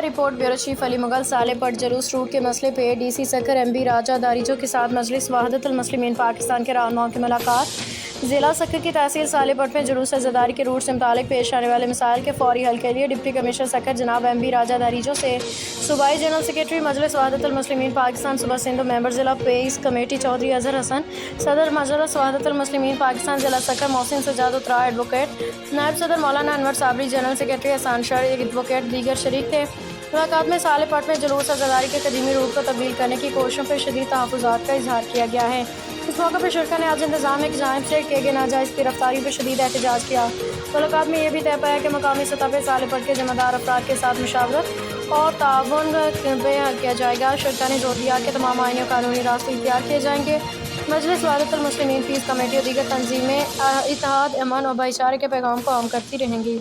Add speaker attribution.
Speaker 1: Report bureau chief علی مغل سالے پٹ جلوس route کے مسئلے پہ ڈی سی سکر ایم بی راجہ داریجو کے ساتھ مجلس وحدت المسلمین پاکستان کے رہنماؤں کی ملاقات۔ ضلع سکر کی تحصیل سالے پٹ میں جلوس عزاداری کے روٹ سے متعلق پیش آنے والے مسائل کے فوری حل کے لیے ڈپٹی کمشنر سکر جناب ایم بی راجہ داریجو سے صوبائی جنرل سیکرٹری مجلس وحدت المسلمین پاکستان صوبہ سندھ و ممبر ضلع پیس کمیٹی چودھری اظہر حسن، صدر مجلس وحدت المسلمین پاکستان ضلع سکر محسن سجاد اترا ایڈوکیٹ، نائب صدر مولانا انور صابری، جنرل سیکرٹری احسان شاہ ایڈوکیٹ دیگر شریک تھے۔ ملاقات میں سالے پٹ میں جلوس عزاداری کے قدیمی روٹ کو تبدیل کرنے کی کوششوں پر شدید تحفظات کا اظہار کیا گیا ہے۔ اس موقع پر شرکا نے آج انتظامیہ کی جانب سے کیے گئے ناجائز گرفتاریوں پر شدید احتجاج کیا۔ ملاقات میں یہ بھی طے پایا کہ مقامی سطح پر سالے پٹ کے ذمہ دار افراد کے ساتھ مشاورت اور تعاون کیا جائے گا۔ شرکا نے زور دیا کہ تمام آئینی و قانونی راستے اختیار کیے جائیں گے۔ مجلس وحدت المسلمین پیس کمیٹی اور دیگر تنظیمیں اتحاد، امن اور بھائی چارے کے پیغام کو عام کرتی رہیں گی۔